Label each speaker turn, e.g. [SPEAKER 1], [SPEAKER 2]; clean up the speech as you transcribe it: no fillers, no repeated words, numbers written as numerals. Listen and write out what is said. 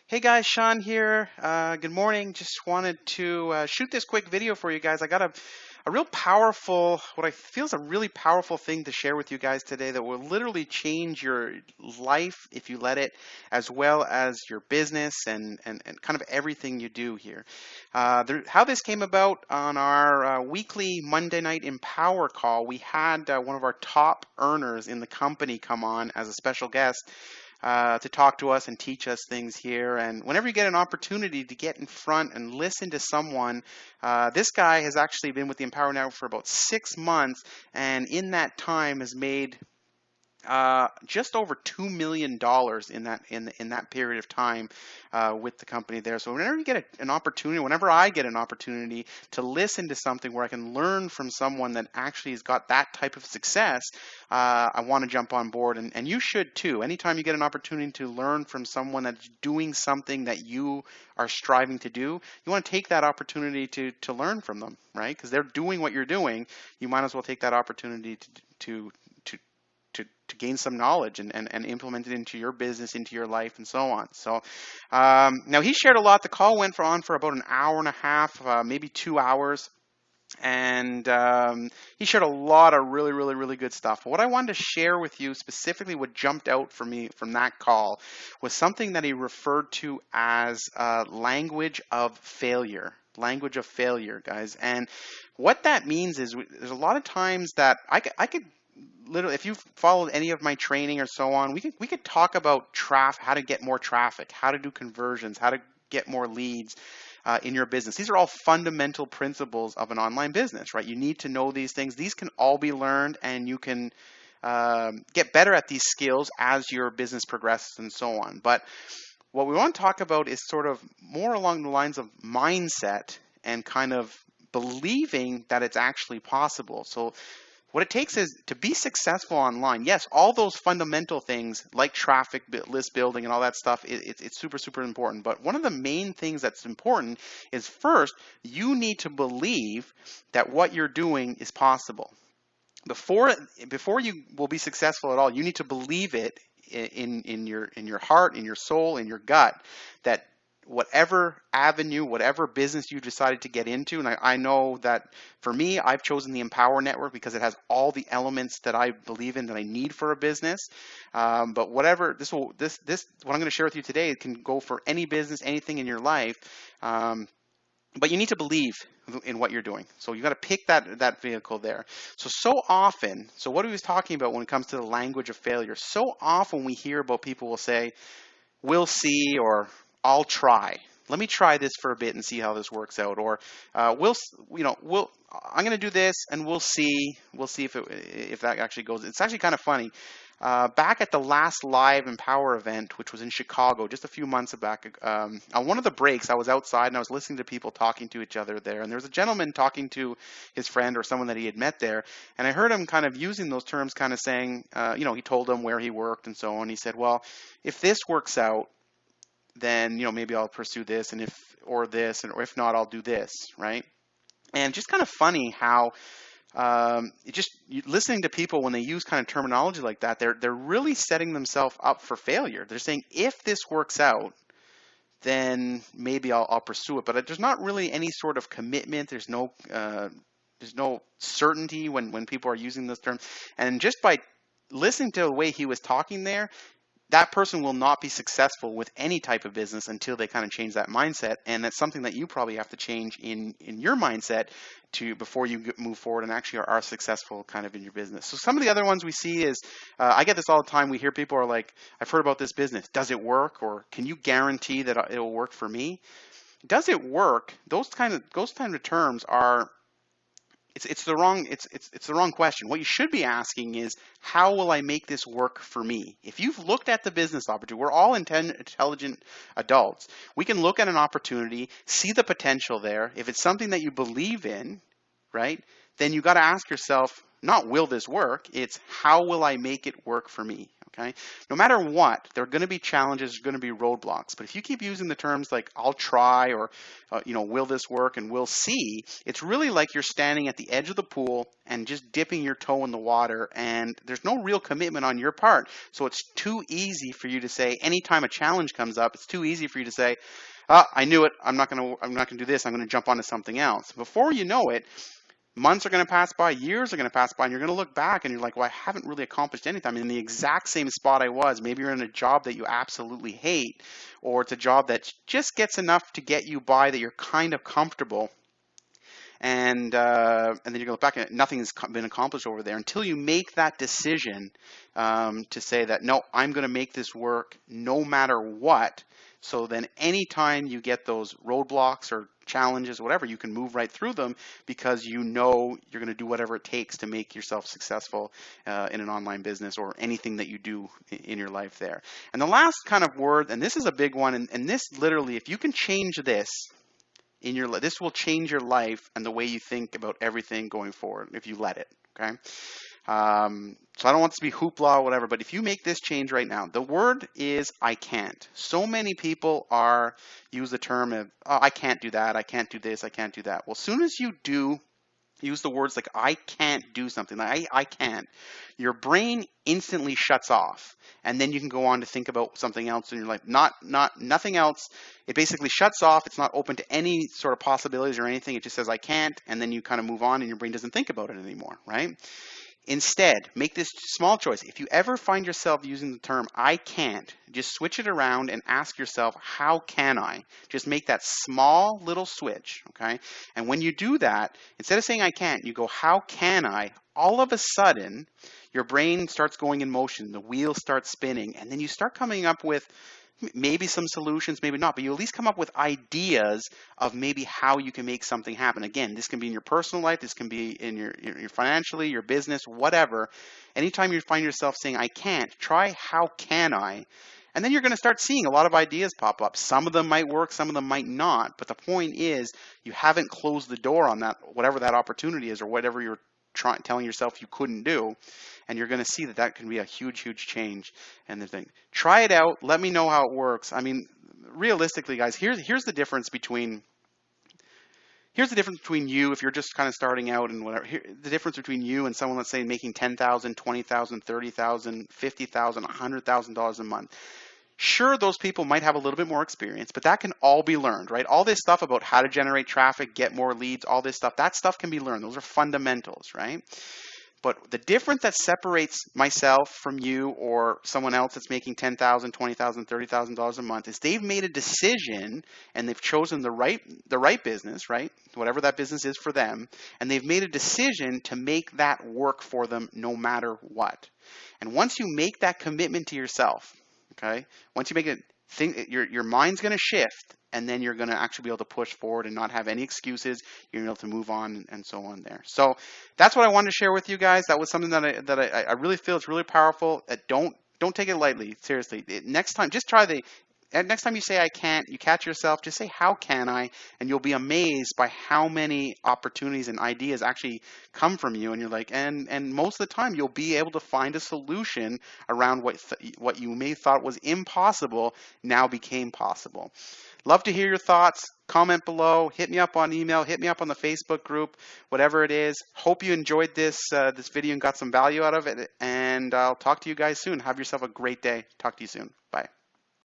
[SPEAKER 1] Hey guys, Sean here. Good morning. Just wanted to shoot this quick video for you guys. I got a real powerful, what I feel is a really powerful thing to share with you guys today that will literally change your life if you let it, as well as your business and kind of everything you do here. How this came about on our weekly Monday night Empower call, we had one of our top earners in the company come on as a special guest to talk to us and teach us things here. And whenever you get an opportunity to get in front and listen to someone, this guy has actually been with the Empower Network for about 6 months, and in that time has made just over $2 million in that period of time with the company there. So whenever you get an opportunity, whenever I get an opportunity to listen to something where I can learn from someone that actually has got that type of success, I want to jump on board, and you should too. Anytime you get an opportunity to learn from someone that's doing something that you are striving to do, you want to take that opportunity to learn from them, right? Because they're doing what you're doing. You might as well take that opportunity to to gain some knowledge and implement it into your business, into your life, and so on. So now he shared a lot. The call went on for about an hour and a half, maybe 2 hours. And he shared a lot of really good stuff. What I wanted to share with you specifically, what jumped out for me from that call, was something that he referred to as language of failure. Language of failure, guys. And what that means is there's a lot of times that I could literally, if you've followed any of my training or so on, we could talk about traffic, how to get more traffic, how to do conversions, how to get more leads in your business. These are all fundamental principles of an online business, right? You need to know these things. These can all be learned, and you can get better at these skills as your business progresses and so on. But what we want to talk about is sort of more along the lines of mindset and kind of believing that it's actually possible. So what it takes is to be successful online. Yes, all those fundamental things like traffic, list building, and all that stuff, it's super important. But one of the main things that's important is, first, you need to believe that what you're doing is possible. Before you will be successful at all, you need to believe it in your heart, in your soul, in your gut, that whatever avenue, whatever business you decided to get into, and I know that for me, I've chosen the Empower Network because it has all the elements that I believe in that I need for a business. But whatever what I'm going to share with you today can go for any business, anything in your life. But you need to believe in what you're doing. So you got to pick that vehicle there. So often, so what he was talking about when it comes to the language of failure, so often we hear about people will say, we'll see, or I'll try. Let me try this for a bit and see how this works out. Or I'm going to do this and we'll see. We'll see if that actually goes. It's actually kind of funny. Back at the last live Empower event, which was in Chicago just a few months back, on one of the breaks, I was outside and I was listening to people talking to each other there. And there was a gentleman talking to his friend or someone that he had met there. And I heard him kind of using those terms, kind of saying, he told them where he worked and so on. He said, well, if this works out, then maybe I'll pursue this, and or if not, I'll do this, right? And just kind of funny how listening to people when they use kind of terminology like that, they're really setting themselves up for failure. They're saying, if this works out, then maybe I'll pursue it. But there's not really any sort of commitment. There's no certainty when people are using those terms. And just by listening to the way he was talking there, that person will not be successful with any type of business until they kind of change that mindset. And that's something that you probably have to change in your mindset before you move forward and actually are successful kind of in your business. So some of the other ones we see is, I get this all the time. We hear people are like, I've heard about this business. Does it work? Or can you guarantee that it will work for me? Does it work? Those kind of terms are, it's the wrong question. What you should be asking is, how will I make this work for me? If you've looked at the business opportunity, we're all intelligent adults. We can look at an opportunity, see the potential there. If it's something that you believe in, right, then you got to ask yourself, not will this work, it's how will I make it work for me? Okay, no matter what, there are going to be challenges, there's going to be roadblocks. But if you keep using the terms like "I'll try" or "Will this work?" and "We'll see," it's really like you're standing at the edge of the pool and just dipping your toe in the water, and there's no real commitment on your part. So it's too easy for you to say, anytime a challenge comes up, it's too easy for you to say, I knew it. I'm not gonna do this. I'm gonna jump onto something else. Before you know it, months are going to pass by, years are going to pass by, and you're going to look back and you're like, well, I haven't really accomplished anything. I'm in the exact same spot I was. Maybe you're in a job that you absolutely hate, or it's a job that just gets enough to get you by that you're kind of comfortable. And then you're going to look back and nothing has been accomplished over there until you make that decision to say that, no, I'm going to make this work no matter what. So then anytime you get those roadblocks or challenges, whatever, you can move right through them because you know you're going to do whatever it takes to make yourself successful in an online business or anything that you do in your life there. And the last kind of word, and this is a big one, and this literally, if you can change this in your life, this will change your life and the way you think about everything going forward if you let it, okay? So I don't want this to be hoopla or whatever, but if you make this change right now, the word is I can't. So many people use the term of, oh, I can't do that, I can't do this, I can't do that. Well, as soon as you do use the words like I can't do something, like I can't, your brain instantly shuts off, and then you can go on to think about something else in your life. Nothing else. It basically shuts off. It's not open to any sort of possibilities or anything. It just says I can't, and then you kind of move on, and your brain doesn't think about it anymore, right? Instead, make this small choice. If you ever find yourself using the term I can't, just switch it around and ask yourself, how can I? Just make that small little switch, okay? And when you do that, instead of saying I can't, you go, how can I? All of a sudden, your brain starts going in motion, the wheel starts spinning, and then you start coming up with maybe some solutions, maybe not, but you at least come up with ideas of maybe how you can make something happen. Again, this can be in your personal life, this can be in your financially, your business, whatever. Anytime you find yourself saying, I can't, try how can I? And then you're going to start seeing a lot of ideas pop up. Some of them might work, some of them might not. But the point is, you haven't closed the door on that, whatever that opportunity is or whatever you're telling yourself you couldn't do. And you're going to see that that can be a huge, huge change. And the thing, try it out. Let me know how it works. I mean, realistically, guys, here's the difference between you if you're just kind of starting out and whatever. The difference between you and someone, let's say, making $10,000, $20,000, $30,000, $50,000, $100,000 a month. Sure, those people might have a little bit more experience, but that can all be learned, right? All this stuff about how to generate traffic, get more leads, all this stuff, that stuff can be learned. Those are fundamentals, right? But the difference that separates myself from you or someone else that's making $10,000, $20,000, $30,000 a month is they've made a decision and they've chosen the right business, right? Whatever that business is for them, and they've made a decision to make that work for them no matter what. And once you make that commitment to yourself, okay, once you make it, your mind's going to shift, and then you're going to actually be able to push forward and not have any excuses. You're going to be able to move on and so on there. So that's what I wanted to share with you guys. That was something that I really feel it's really powerful. Don't take it lightly. Seriously. Next time, just try next time you say I can't, you catch yourself, just say how can I, and you'll be amazed by how many opportunities and ideas actually come from you. And you're like, and most of the time you'll be able to find a solution around what you may thought was impossible now became possible. Love to hear your thoughts. Comment below. Hit me up on email. Hit me up on the Facebook group. Whatever it is. Hope you enjoyed this video and got some value out of it. And I'll talk to you guys soon. Have yourself a great day. Talk to you soon. Bye.